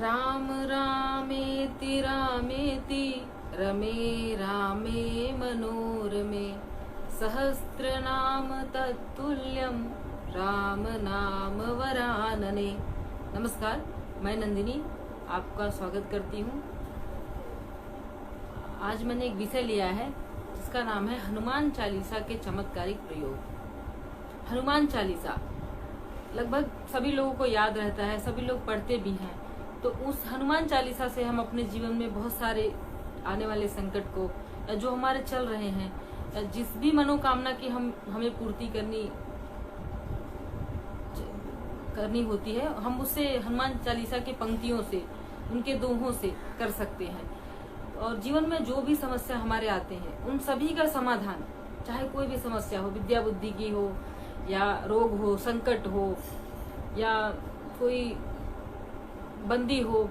राम रामेति रामेति रमे रामे मनोरमे सहस्रनाम तत्तुल्यं राम नाम वरानने। नमस्कार, मैं नंदिनी आपका स्वागत करती हूँ। आज मैंने एक विषय लिया है जिसका नाम है हनुमान चालीसा के चमत्कारिक प्रयोग। हनुमान चालीसा लगभग सभी लोगों को याद रहता है, सभी लोग पढ़ते भी हैं। तो उस हनुमान चालीसा से हम अपने जीवन में बहुत सारे आने वाले संकट को या जो हमारे चल रहे हैं या जिस भी मनोकामना की हमें पूर्ति करनी होती है, हम उससे हनुमान चालीसा की पंक्तियों से, उनके दोहों से कर सकते हैं। और जीवन में जो भी समस्या हमारे आते हैं उन सभी का समाधान, चाहे कोई भी समस्या हो, विद्या बुद्धि की हो या रोग हो, संकट हो या कोई बंदी हो,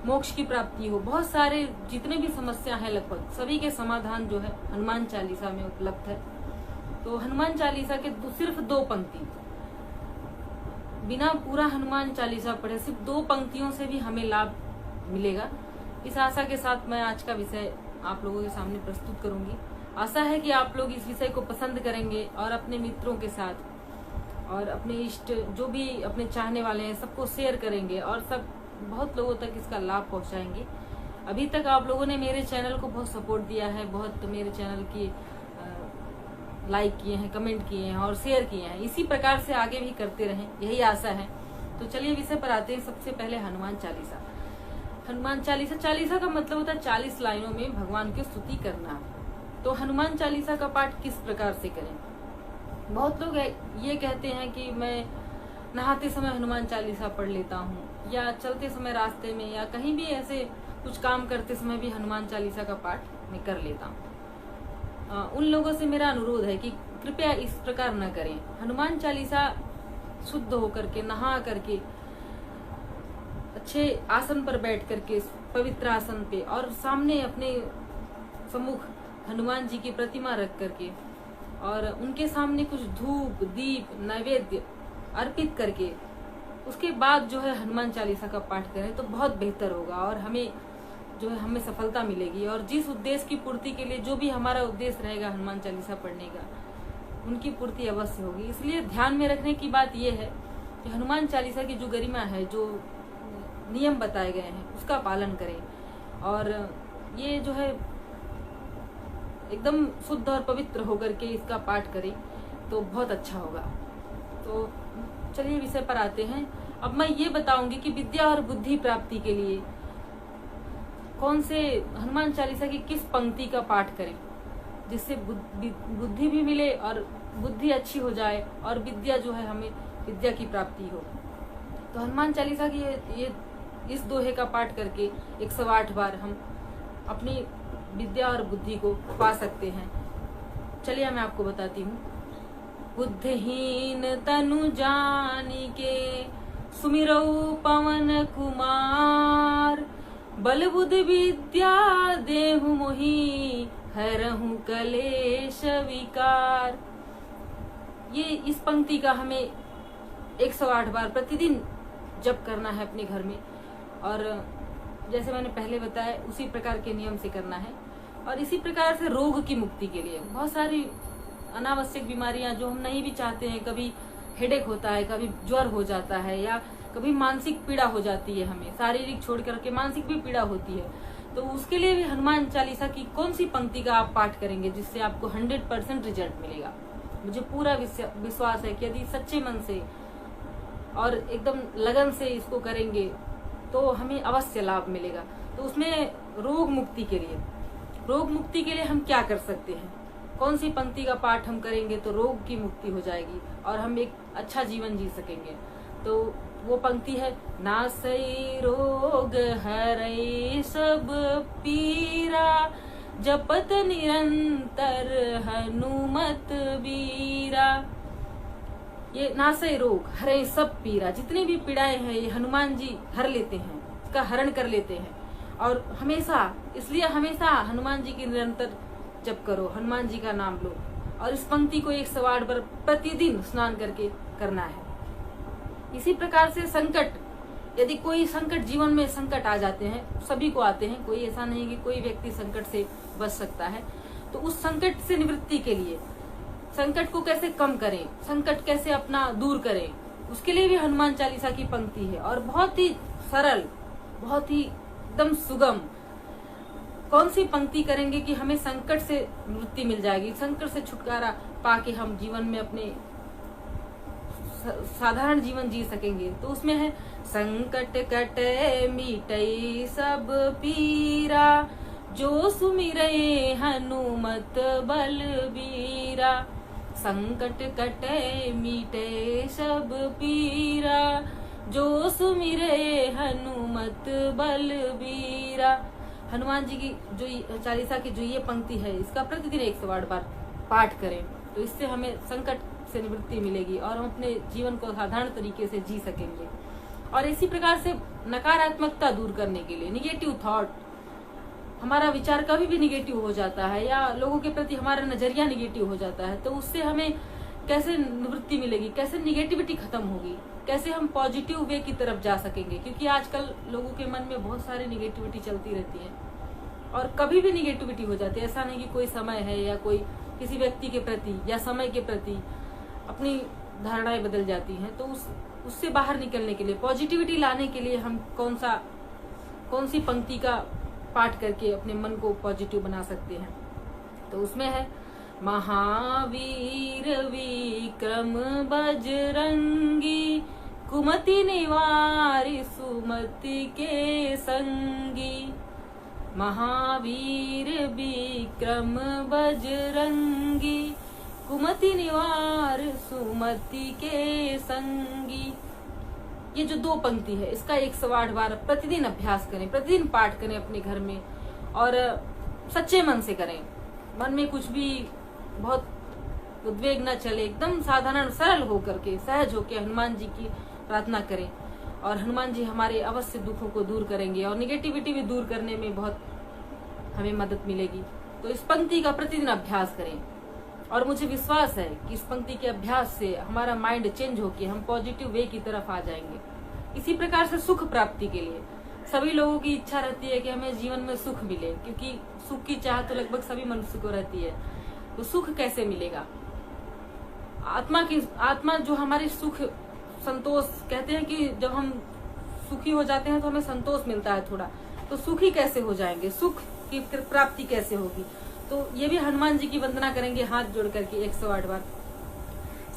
मोक्ष की प्राप्ति हो, बहुत सारे जितने भी समस्या है लगभग सभी के समाधान जो है हनुमान चालीसा में उपलब्ध है। तो हनुमान चालीसा के सिर्फ 2 पंक्ति, बिना पूरा हनुमान चालीसा पढ़े सिर्फ 2 पंक्तियों से भी हमें लाभ मिलेगा। इस आशा के साथ मैं आज का विषय आप लोगों के सामने प्रस्तुत करूंगी। आशा है कि आप लोग इस विषय को पसंद करेंगे और अपने मित्रों के साथ और अपने इष्ट जो भी अपने चाहने वाले हैं सबको शेयर करेंगे और सब बहुत लोगों तक इसका लाभ पहुंचाएंगे। अभी तक आप लोगों ने मेरे चैनल को बहुत सपोर्ट दिया है, बहुत मेरे चैनल की लाइक किए हैं, कमेंट किए हैं और शेयर किए हैं। इसी प्रकार से आगे भी करते रहें, यही आशा है। तो चलिए विषय पर आते हैं। सबसे पहले हनुमान चालीसा। हनुमान चालीसा का मतलब होता है 40 लाइनों में भगवान की स्तुति करना। तो हनुमान चालीसा का पाठ किस प्रकार से करें? बहुत लोग ये कहते हैं कि मैं नहाते समय हनुमान चालीसा पढ़ लेता हूँ या चलते समय रास्ते में या कहीं भी ऐसे कुछ काम करते समय भी हनुमान चालीसा का पाठ मैं कर लेता हूँ। उन लोगों से मेरा अनुरोध है कि कृपया इस प्रकार न करें। हनुमान चालीसा शुद्ध होकर के, नहा करके, अच्छे आसन पर बैठ करके, पवित्र आसन पे और सामने अपने सम्मुख हनुमान जी की प्रतिमा रख करके और उनके सामने कुछ धूप, दीप, नैवेद्य अर्पित करके उसके बाद जो है हनुमान चालीसा का पाठ करें तो बहुत बेहतर होगा और हमें सफलता मिलेगी। और जिस उद्देश्य की पूर्ति के लिए जो भी हमारा उद्देश्य रहेगा हनुमान चालीसा पढ़ने का, उनकी पूर्ति अवश्य होगी। इसलिए ध्यान में रखने की बात यह है कि हनुमान चालीसा की जो गरिमा है, जो नियम बताए गए हैं उसका पालन करें और ये जो है एकदम शुद्ध और पवित्र होकर के इसका पाठ करें तो बहुत अच्छा होगा। तो चलिए विषय पर आते हैं। अब मैं ये बताऊंगी कि विद्या और बुद्धि प्राप्ति के लिए कौन से हनुमान चालीसा की किस पंक्ति का पाठ करें जिससे बुद्धि भी मिले और बुद्धि अच्छी हो जाए और विद्या जो है हमें विद्या की प्राप्ति हो। तो हनुमान चालीसा की ये इस दोहे का पाठ करके 108 बार हम अपनी विद्या और बुद्धि को पा सकते हैं। चलिए मैं आपको बताती हूँ। बुद्धिहीन तनु जानिके सुमिरौ पवन कुमार, बल बुद्ध विद्या देहु मोहि हरहु कलेश विकार। ये इस पंक्ति का हमें 108 बार प्रतिदिन जप करना है अपने घर में और जैसे मैंने पहले बताया उसी प्रकार के नियम से करना है। और इसी प्रकार से रोग की मुक्ति के लिए बहुत सारी अनावश्यक बीमारियां जो हम नहीं भी चाहते हैं, कभी हेडेक होता है, कभी ज्वर हो जाता है या कभी मानसिक पीड़ा हो जाती है, हमें शारीरिक छोड़ करके मानसिक भी पीड़ा होती है। तो उसके लिए भी हनुमान चालीसा की कौन सी पंक्ति का आप पाठ करेंगे जिससे आपको 100% रिजल्ट मिलेगा। मुझे पूरा विश्वास है कि यदि सच्चे मन से और एकदम लगन से इसको करेंगे तो हमें अवश्य लाभ मिलेगा। तो उसमें रोग मुक्ति के लिए हम क्या कर सकते हैं, कौन सी पंक्ति का पाठ हम करेंगे तो रोग की मुक्ति हो जाएगी और हम एक अच्छा जीवन जी सकेंगे। तो वो पंक्ति है, नासई रोग हरै सब पीरा, जपत निरंतर हनुमत बीरा। ये नासई रोग हरै सब पीरा, जितनी भी पीड़ाएं हैं ये हनुमान जी हर लेते हैं, इसका हरण कर लेते हैं। और इसलिए हमेशा हनुमान जी की निरंतर जप करो, हनुमान जी का नाम लो और इस पंक्ति को 108 बार प्रतिदिन स्नान करके करना है। इसी प्रकार से संकट यदि कोई संकट, जीवन में संकट आ जाते हैं, सभी को आते हैं, कोई ऐसा नहीं कि कोई व्यक्ति संकट से बच सकता है, तो उस संकट से निवृत्ति के लिए, संकट को कैसे कम करें, संकट कैसे अपना दूर करें, उसके लिए भी हनुमान चालीसा की पंक्ति है। और बहुत ही सरल, बहुत ही एकदम सुगम। कौन सी पंक्ति करेंगे कि हमें संकट से निवृत्ति मिल जाएगी, संकट से छुटकारा पाके हम जीवन में अपने साधारण जीवन जी सकेंगे। तो उसमें है, संकट कटे मिटई सब पीरा, जो सुमिरै हनुमत बलबीरा। संकट कटे मिटे सब पीरा, जो सुमिरै हनुमत बलबीरा। हनुमान जी की जो चालीसा की जो ये पंक्ति है, इसका प्रतिदिन 108 बार पाठ करें, तो इससे हमें संकट से निवृत्ति मिलेगी और हम अपने जीवन को साधारण तरीके से जी सकेंगे। और इसी प्रकार से नकारात्मकता दूर करने के लिए, निगेटिव थॉट, हमारा विचार कभी भी निगेटिव हो जाता है या लोगों के प्रति हमारा नजरिया निगेटिव हो जाता है, तो उससे हमें कैसे निवृत्ति मिलेगी, कैसे निगेटिविटी खत्म होगी, कैसे हम पॉजिटिव वे की तरफ जा सकेंगे। क्योंकि आजकल लोगों के मन में बहुत सारी निगेटिविटी चलती रहती है और कभी भी निगेटिविटी हो जाती है। ऐसा नहीं कि कोई समय है या कोई किसी व्यक्ति के प्रति या समय के प्रति अपनी धारणाएं बदल जाती हैं। तो उससे बाहर निकलने के लिए, पॉजिटिविटी लाने के लिए हम कौन सी पंक्ति का पाठ करके अपने मन को पॉजिटिव बना सकते हैं। तो उसमें है, महावीर विक्रम बजरंगी, कुमति निवारि सुमति के संगी। महावीर विक्रम बजरंगी, कुमति निवार सुमति के संगी। ये जो 2 पंक्ति है, इसका 108 बार प्रतिदिन अभ्यास करें, प्रतिदिन पाठ करें अपने घर में और सच्चे मन से करें। मन में कुछ भी बहुत उद्वेग न चले, एकदम साधारण सरल होकर के, सहज होकर हनुमान जी की प्रार्थना करें और हनुमान जी हमारे अवश्य दुखों को दूर करेंगे और निगेटिविटी भी दूर करने में बहुत हमें मदद मिलेगी। तो इस पंक्ति का प्रतिदिन अभ्यास करें और मुझे विश्वास है कि इस पंक्ति के अभ्यास से हमारा माइंड चेंज होकर हम पॉजिटिव वे की तरफ आ जाएंगे। इसी प्रकार से सुख प्राप्ति के लिए सभी लोगों की इच्छा रहती है कि हमें जीवन में सुख मिले, क्योंकि सुख की चाह तो लगभग सभी मनुष्य को रहती है। तो सुख कैसे मिलेगा? आत्मा जो हमारी सुख, संतोष, कहते हैं कि जब हम सुखी हो जाते हैं तो हमें संतोष मिलता है थोड़ा, तो सुखी कैसे हो जाएंगे, सुख की प्राप्ति कैसे होगी? तो ये भी हनुमान जी की वंदना करेंगे हाथ जोड़ करके 108 बार।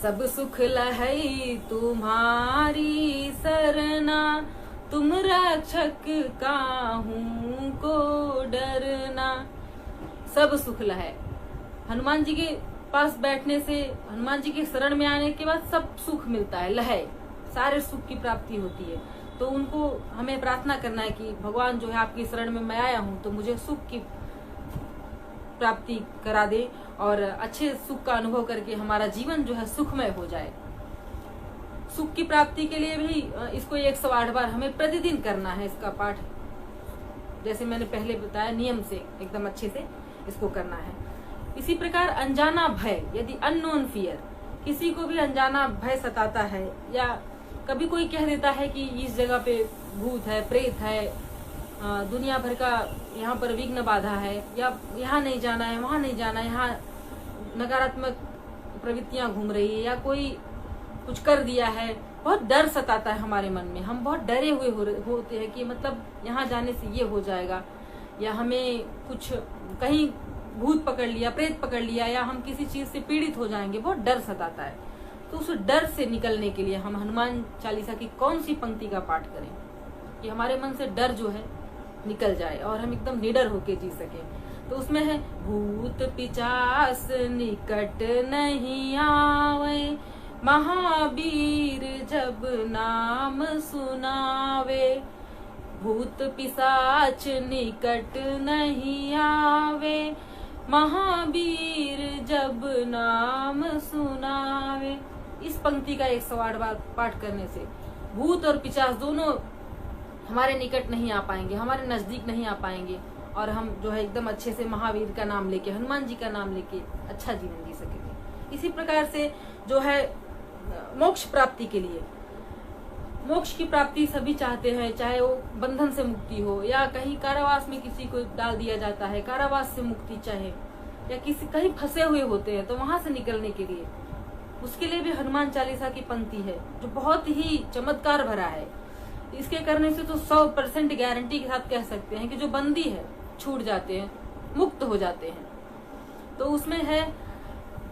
सब सुख लहई तुम्हारी सरना, तुम रक्षक काहू को डरना। सब सुख लहै, हनुमान जी के पास बैठने से, हनुमान जी के शरण में आने के बाद सब सुख मिलता है, लहै, सारे सुख की प्राप्ति होती है। तो उनको हमें प्रार्थना करना है कि भगवान जो है आपकी शरण में मैं आया हूँ, तो मुझे सुख की प्राप्ति करा दे और अच्छे सुख का अनुभव करके हमारा जीवन जो है सुखमय हो जाए। सुख की प्राप्ति के लिए भी इसको 108 बार हमें प्रतिदिन करना है। इसका पाठ जैसे मैंने पहले बताया, नियम से एकदम अच्छे से इसको करना है। इसी प्रकार अनजाना भय, यदि अननोन फियर, किसी को भी अनजाना भय सताता है या कभी कोई कह देता है कि इस जगह पे भूत है, प्रेत है, दुनिया भर का यहाँ पर विघ्न बाधा है, या यहाँ नहीं जाना है, वहाँ नहीं जाना है, यहाँ नकारात्मक प्रवृत्तियां घूम रही है, या कोई कुछ कर दिया है, बहुत डर सताता है हमारे मन में। हम बहुत डरे हुए होते हैं कि मतलब यहाँ जाने से ये हो जाएगा, या हमें कुछ कहीं भूत पकड़ लिया, प्रेत पकड़ लिया, या हम किसी चीज से पीड़ित हो जाएंगे, बहुत डर सताता है। तो उस डर से निकलने के लिए हम हनुमान चालीसा की कौन सी पंक्ति का पाठ करें कि हमारे मन से डर जो है निकल जाए और हम एकदम निडर होके जी सके। तो उसमें है, भूत पिचास निकट नहीं आवे, महावीर जब नाम सुनावे। भूत पिशाच निकट नहीं आवे, महावीर जब नाम सुनावे। इस पंक्ति का 108 बार पाठ करने से भूत और पिशाच दोनों हमारे निकट नहीं आ पाएंगे, हमारे नजदीक नहीं आ पाएंगे और हम जो है एकदम अच्छे से महावीर का नाम लेके, हनुमान जी का नाम लेके अच्छा जीवन जी सकेंगे। इसी प्रकार से जो है मोक्ष प्राप्ति के लिए, मोक्ष की प्राप्ति सभी चाहते हैं, चाहे वो बंधन से मुक्ति हो या कहीं कारावास में किसी को डाल दिया जाता है, कारावास से मुक्ति चाहे, या किसी कहीं फंसे हुए होते हैं तो वहां से निकलने के लिए, उसके लिए भी हनुमान चालीसा की पंक्ति है जो बहुत ही चमत्कार भरा है। इसके करने से तो 100% गारंटी के साथ कह सकते हैं कि जो बंदी है छूट जाते हैं, मुक्त हो जाते हैं। तो उसमें है,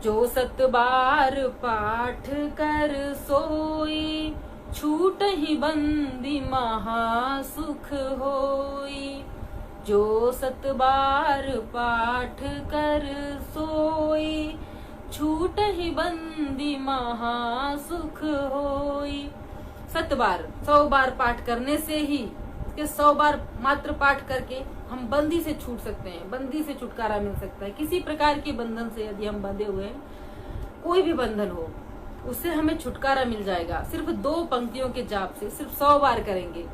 जो 7 बार पाठ कर सोई, छूट ही बंदी महासुख होई। जो 7 बार पाठ कर सोई, छूट ही बंदी महासुख होई। 7 बार, 100 बार पाठ करने से ही, 100 बार मात्र पाठ करके हम बंदी से छूट सकते हैं, बंदी से छुटकारा मिल सकता है। किसी प्रकार के बंधन से यदि हम बंधे हुए हैं, कोई भी बंधन हो, उससे हमें छुटकारा मिल जाएगा। सिर्फ 2 पंक्तियों के जाप से, सिर्फ 100 बार करेंगे।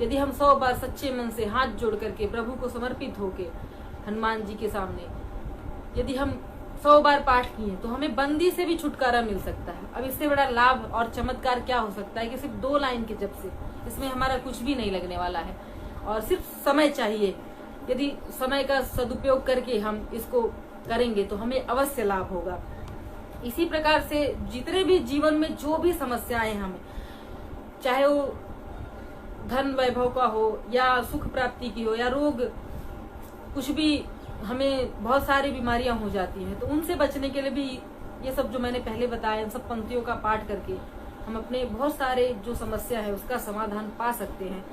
यदि हम 100 बार सच्चे मन से हाथ जोड़ करके प्रभु को समर्पित होके हनुमान जी के सामने यदि हम 100 बार पाठ किए तो हमें बंदी से भी छुटकारा मिल सकता है। अब इससे बड़ा लाभ और चमत्कार क्या हो सकता है कि सिर्फ 2 लाइन के जप से, इसमें हमारा कुछ भी नहीं लगने वाला है और सिर्फ समय चाहिए। यदि समय का सदुपयोग करके हम इसको करेंगे तो हमें अवश्य लाभ होगा। इसी प्रकार से जितने भी जीवन में जो भी समस्याएं हमें, चाहे वो धन वैभव का हो या सुख प्राप्ति की हो या रोग, कुछ भी हमें बहुत सारी बीमारियां हो जाती हैं, तो उनसे बचने के लिए भी ये सब जो मैंने पहले बताया, इन सब पंक्तियों का पाठ करके हम अपने बहुत सारे जो समस्या है उसका समाधान पा सकते हैं।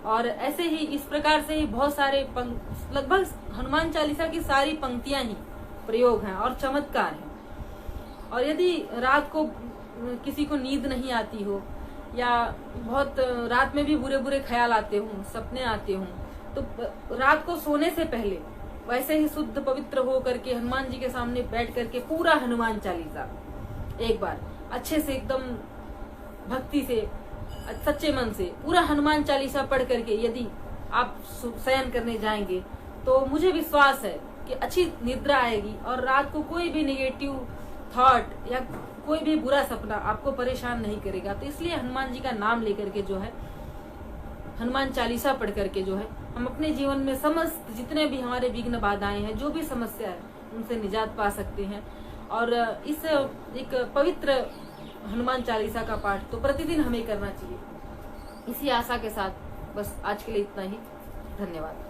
और ऐसे ही इस प्रकार से ही बहुत सारे लगभग हनुमान चालीसा की सारी पंक्तियां ही प्रयोग हैं और चमत्कार हैं। और यदि रात को किसी को नींद नहीं आती हो या बहुत रात में भी बुरे बुरे ख्याल आते हों, सपने आते हों, तो रात को सोने से पहले वैसे ही शुद्ध पवित्र हो करके हनुमान जी के सामने बैठ करके पूरा हनुमान चालीसा एक बार अच्छे से एकदम भक्ति से, सच्चे मन से पूरा हनुमान चालीसा पढ़ करके यदि आप शयन करने जाएंगे तो मुझे विश्वास है कि अच्छी निद्रा आएगी और रात को कोई भी नेगेटिव थॉट या कोई भी बुरा सपना आपको परेशान नहीं करेगा। तो इसलिए हनुमान जी का नाम लेकर के जो है, हनुमान चालीसा पढ़ करके जो है, हम अपने जीवन में समस्त जितने भी हमारे विघ्न बाधाएं हैं, जो भी समस्या है, उनसे निजात पा सकते हैं। और इस एक पवित्र हनुमान चालीसा का पाठ तो प्रतिदिन हमें करना चाहिए। इसी आशा के साथ बस आज के लिए इतना ही। धन्यवाद।